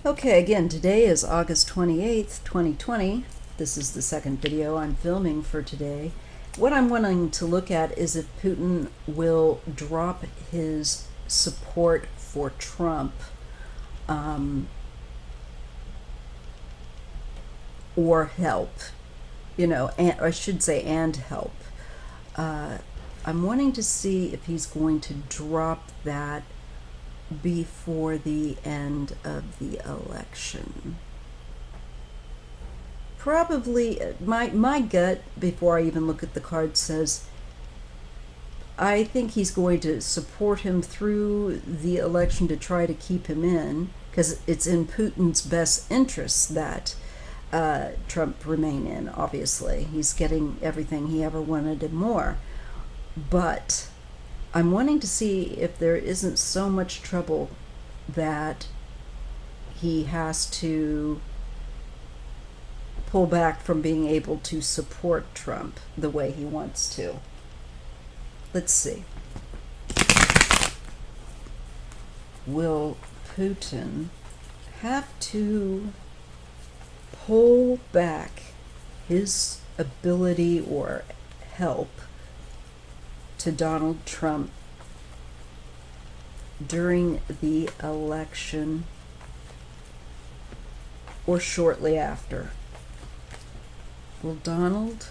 Okay, again, today is August 28th, 2020. This is the second video I'm filming for today. What I'm wanting to look at is if Putin will drop his support for Trump or help, and I should say, and help. I'm wanting to see if he's going to drop that before the end of the election. Probably, my gut, before I even look at the card, says I think he's going to support him through the election to try to keep him in, because it's in Putin's best interests that Trump remain in. Obviously, he's getting everything he ever wanted and more. But I'm wanting to see if there isn't so much trouble that he has to pull back from being able to support Trump the way he wants to. Let's see. Will Putin have to pull back his ability or help to Donald Trump during the election or shortly after? Will Donald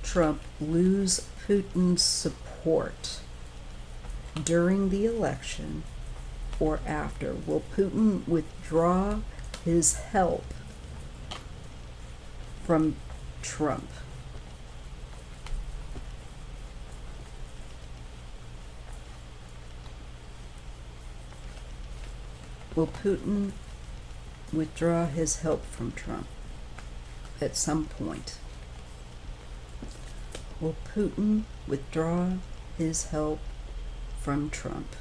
Trump lose Putin's support during the election or after? Will Putin withdraw his help from Trump? Will Putin withdraw his help from Trump at some point? Will Putin withdraw his help from Trump?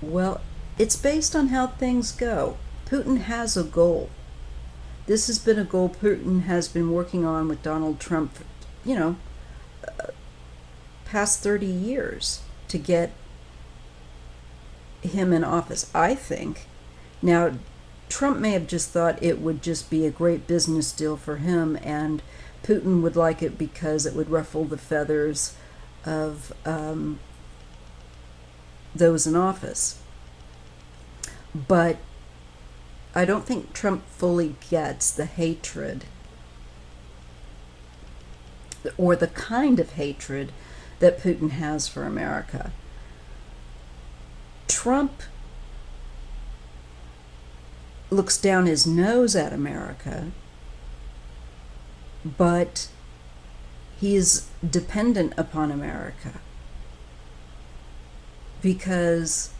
Well, it's based on how things go. Putin has a goal. This has been a goal Putin has been working on with Donald Trump for, past 30 years to get him in office, I think. Now, Trump may have just thought it would just be a great business deal for him, and Putin would like it because it would ruffle the feathers of those in office. But I don't think Trump fully gets the hatred or the kind of hatred that Putin has for America. Trump looks down his nose at America, but he is dependent upon America because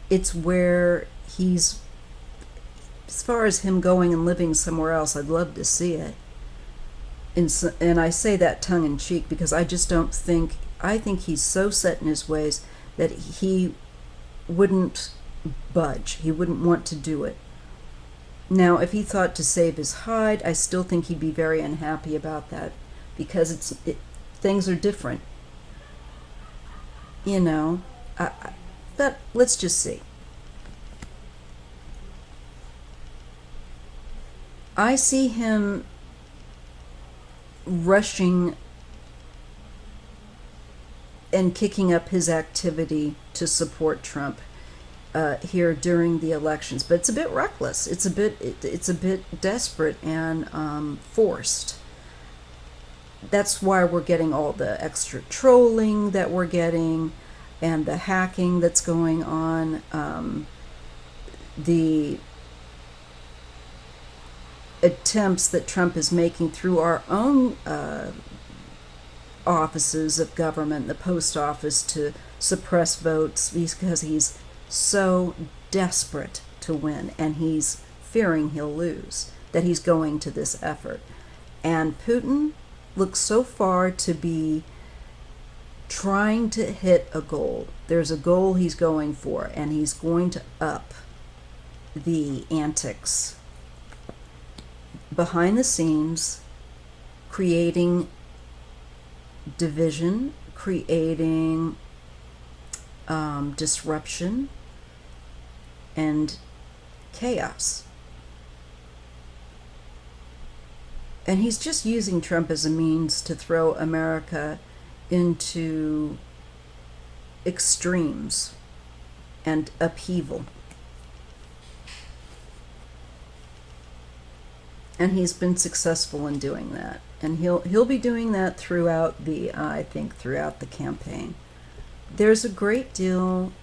it's where he's, as far as him going and living somewhere else, I'd love to see it. And I say that tongue in cheek because I just don't think, I think he's so set in his ways that he wouldn't budge. He wouldn't want to do it. Now, if he thought to save his hide, I still think he'd be very unhappy about that because things are different. But let's just see. I see him rushing and kicking up his activity to support Trump here during the elections, but it's a bit reckless. It's a bit desperate and forced. That's why we're getting all the extra trolling that we're getting, and the hacking that's going on. The attempts that Trump is making through our own offices of government, the post office, to suppress votes because he's so desperate to win and he's fearing he'll lose, that he's going to this effort. And Putin looks so far to be trying to hit a goal. There's a goal he's going for, and he's going to up the antics behind the scenes, creating division, creating disruption and chaos. And he's just using Trump as a means to throw America into extremes and upheaval. And he's been successful in doing that. And he'll be doing that throughout throughout the campaign. There's a great deal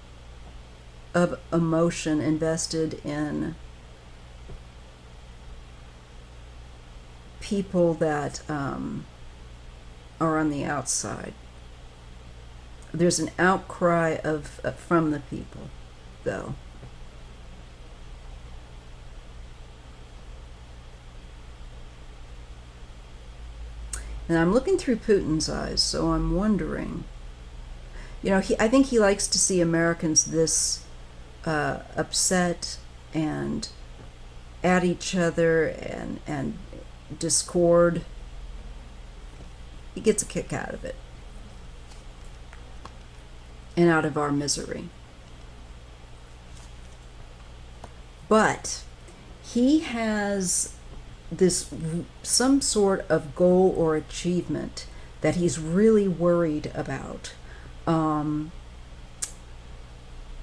of emotion invested in people that are on the outside. There's an outcry from the people, though. And I'm looking through Putin's eyes, so I'm wondering. I think he likes to see Americans this upset and at each other and discord. He gets a kick out of it and out of our misery. But he has some sort of goal or achievement that he's really worried about,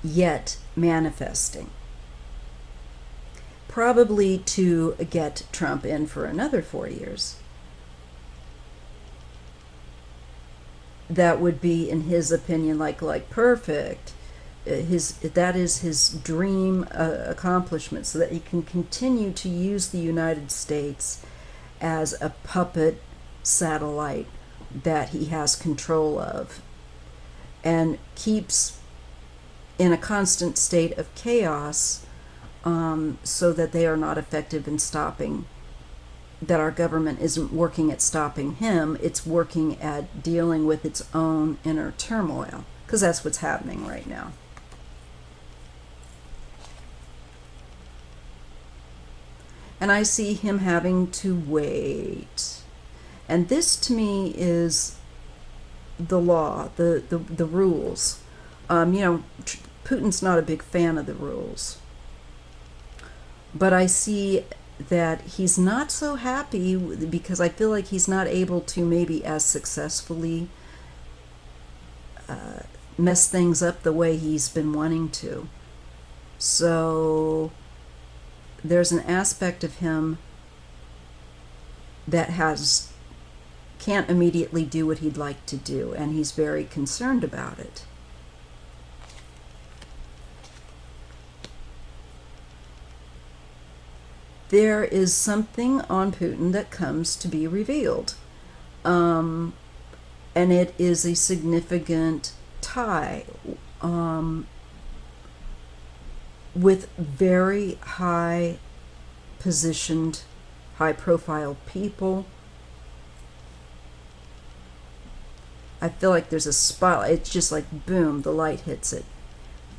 yet manifesting. Probably to get Trump in for another 4 years. That would be, in his opinion, like perfect. That is his dream accomplishment, so that he can continue to use the United States as a puppet satellite that he has control of, and keeps in a constant state of chaos, so that they are not effective in stopping, that our government isn't working at stopping him, it's working at dealing with its own inner turmoil, because that's what's happening right now. And I see him having to wait. And this, to me, is the law, the rules. Putin's not a big fan of the rules. But I see that he's not so happy, because I feel like he's not able to maybe as successfully mess things up the way he's been wanting to. So there's an aspect of him that can't immediately do what he'd like to do, and he's very concerned about it. There is something on Putin that comes to be revealed, and it is a significant tie with very high positioned, high profile people. I feel like there's a spotlight. It's just like boom, the light hits it.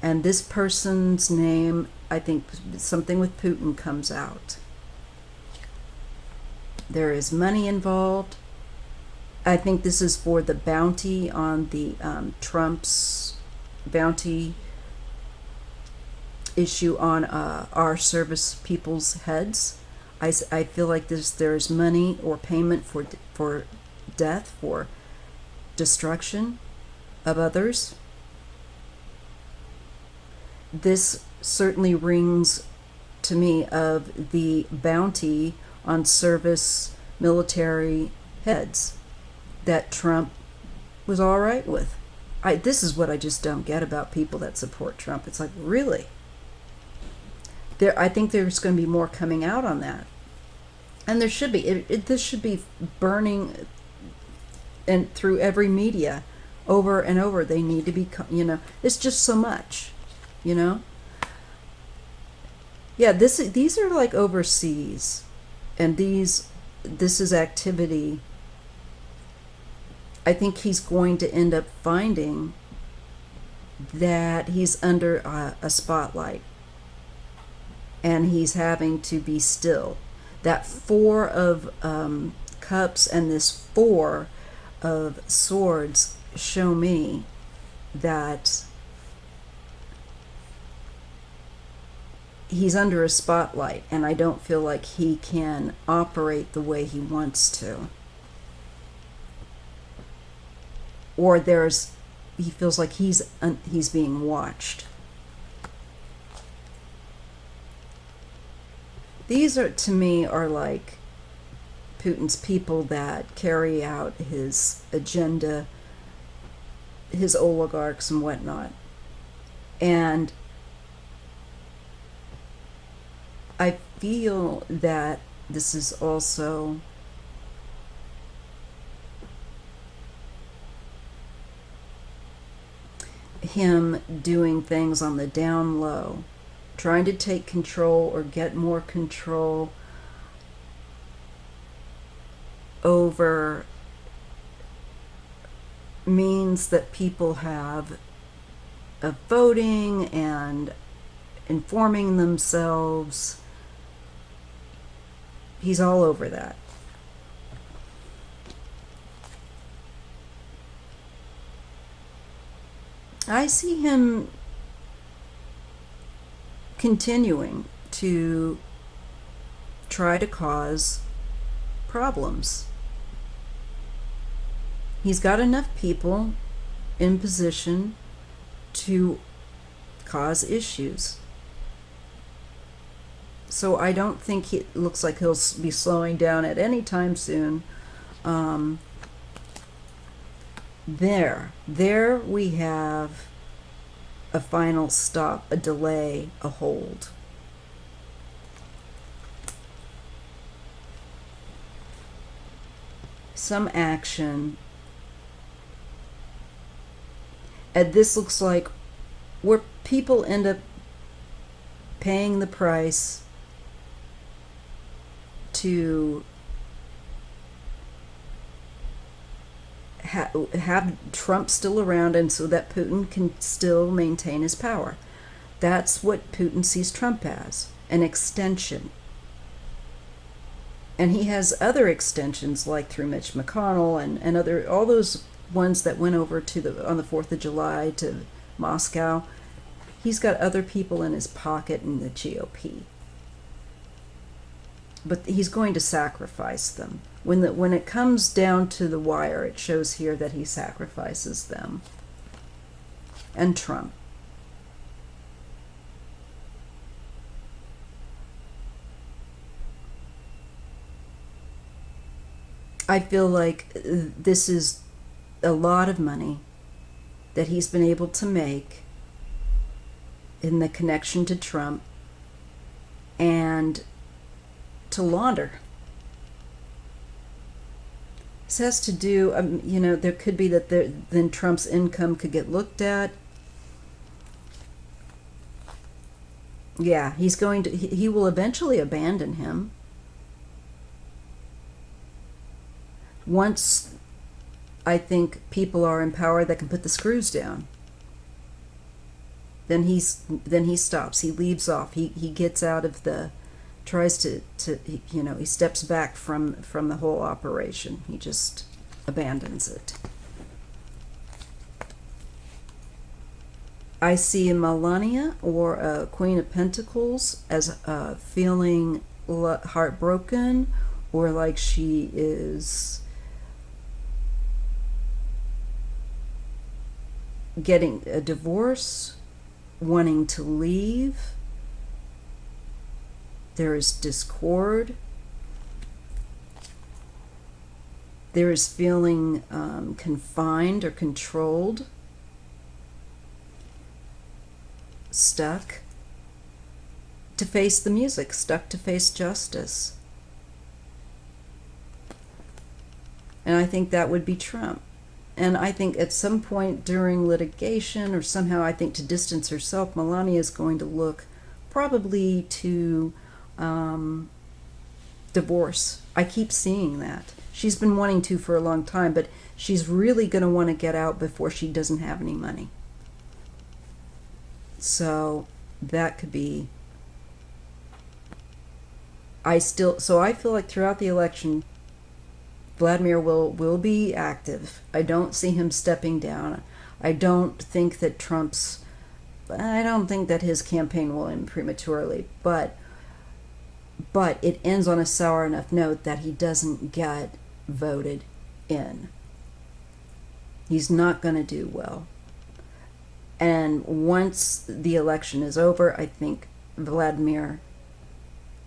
And this person's name, I think something with Putin comes out. There is money involved. I think this is for the bounty on the Trump's bounty issue on our service people's heads. I feel like there's money or payment for death, for destruction of others. This certainly rings to me of the bounty on service military heads that Trump was all right with. This is what I just don't get about people that support Trump. It's like, really? I think there's going to be more coming out on that. And there should be. This should be burning and through every media over and over. They need to be, it's just so much, Yeah, these are like overseas, and this is activity. I think he's going to end up finding that he's under a spotlight, and he's having to be still. That Four of Cups and this Four of Swords show me that he's under a spotlight, and I don't feel like he can operate the way he wants to. Or he feels like he's being watched. These are, to me, are like Putin's people that carry out his agenda, his oligarchs and whatnot. And I feel that this is also him doing things on the down low, trying to take control or get more control over means that people have of voting and informing themselves. He's all over that. I see him continuing to try to cause problems. He's got enough people in position to cause issues. So I don't think it looks like he'll be slowing down at any time soon. There we have a final stop, a delay, a hold. Some action. And this looks like where people end up paying the price to have Trump still around, and so that Putin can still maintain his power. That's what Putin sees Trump as, an extension. And he has other extensions, like through Mitch McConnell and other, all those ones that went over to on the 4th of July to Moscow. He's got other people in his pocket in the GOP. But he's going to sacrifice them. When it comes down to the wire, it shows here that he sacrifices them. And Trump. I feel like this is a lot of money that he's been able to make in the connection to Trump and to launder. This has to do, there could be that then Trump's income could get looked at. Yeah, he will eventually abandon him. Once I think people are in power that can put the screws down, then he stops. He leaves off. He gets out of tries to he steps back from the whole operation. He just abandons it. I see Melania or a Queen of Pentacles as feeling heartbroken, or like she is getting a divorce, wanting to leave. There is discord. There is feeling confined or controlled, stuck to face the music, stuck to face justice. And I think that would be Trump. And I think at some point during litigation or somehow, I think to distance herself, Melania is going to look probably to divorce. I keep seeing that. She's been wanting to for a long time, but she's really going to want to get out before she doesn't have any money. So that could be... So I feel like throughout the election, Vladimir will be active. I don't see him stepping down. I don't think that his campaign will end prematurely, but it ends on a sour enough note that he doesn't get voted in. He's not going to do well. And once the election is over, I think Vladimir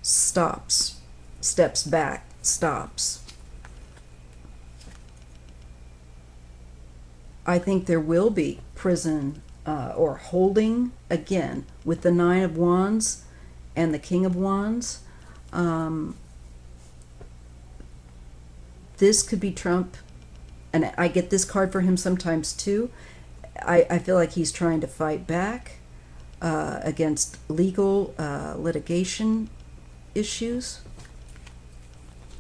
steps back. I think there will be prison or holding again with the Nine of Wands and the King of Wands. This could be Trump, and I get this card for him sometimes too. I feel like he's trying to fight back against legal litigation issues,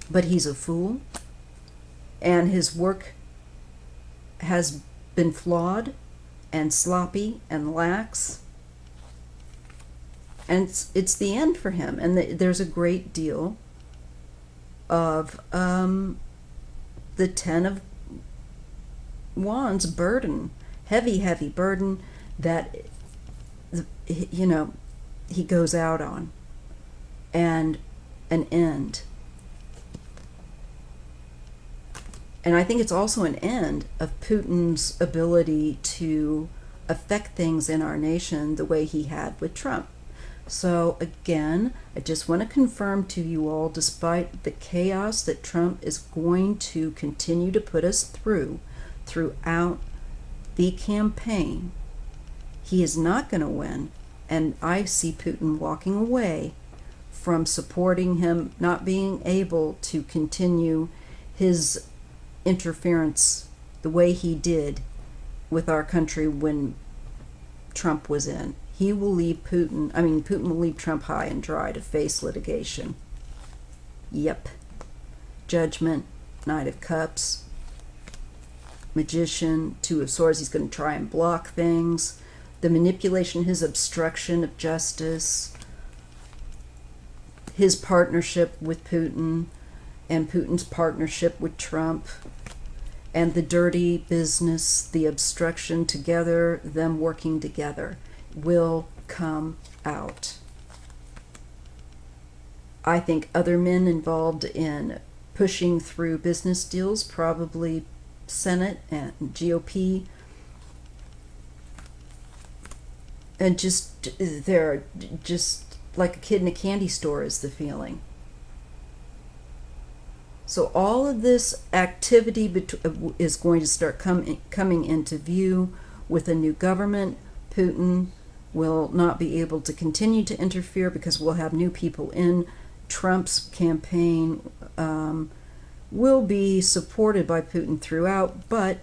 but he's a fool, and his work has been flawed and sloppy and lax, and it's the end for him. And there's a great deal of the Ten of Wands burden, heavy burden that he goes out on, and an end. And I think it's also an end of Putin's ability to affect things in our nation the way he had with Trump. So again, I just want to confirm to you all, despite the chaos that Trump is going to continue to put us throughout the campaign, he is not going to win. And I see Putin walking away from supporting him, not being able to continue his interference the way he did with our country when Trump was in. He will leave Putin will leave Trump high and dry to face litigation. Yep. Judgment, Knight of Cups, Magician, Two of Swords. He's going to try and block things. The manipulation, his obstruction of justice, his partnership with Putin, and Putin's partnership with Trump, and the dirty business, the obstruction together, them working together, will come out. I think other men involved in pushing through business deals, probably Senate and GOP, and they're just like a kid in a candy store is the feeling. So all of this activity is going to start coming into view with a new government. Putin will not be able to continue to interfere because we'll have new people in. Trump's campaign will be supported by Putin throughout, but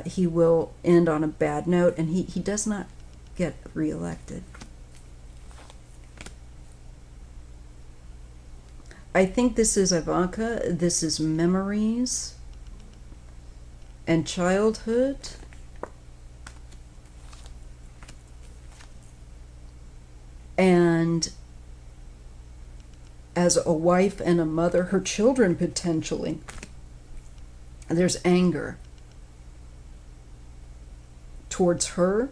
he will end on a bad note, and he does not get reelected. I think this is Ivanka. This is memories and childhood. And as a wife and a mother, her children potentially. There's anger towards her.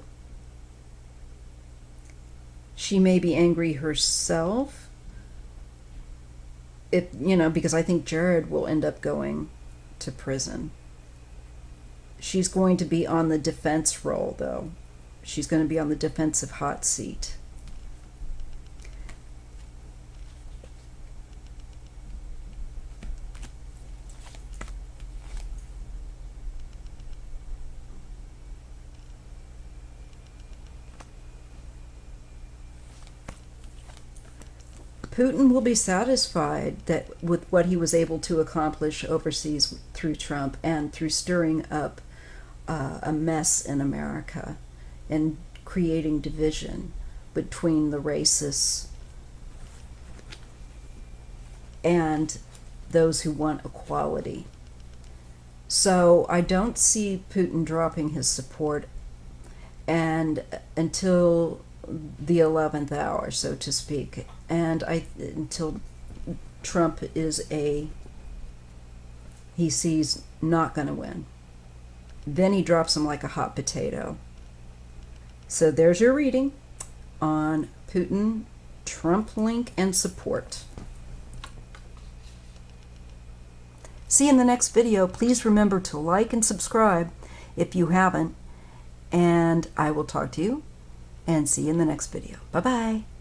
She may be angry herself. Because I think Jared will end up going to prison. She's going to be on the defense role, though. She's going to be on the defensive hot seat. Putin will be satisfied that with what he was able to accomplish overseas through Trump and through stirring up a mess in America and creating division between the racists and those who want equality. So I don't see Putin dropping his support and until the 11th hour, so to speak, and until Trump is a he sees not going to win. Then he drops him like a hot potato. So there's your reading on Putin, Trump link, and support. See you in the next video. Please remember to like and subscribe if you haven't. And I will talk to you and see you in the next video. Bye-bye.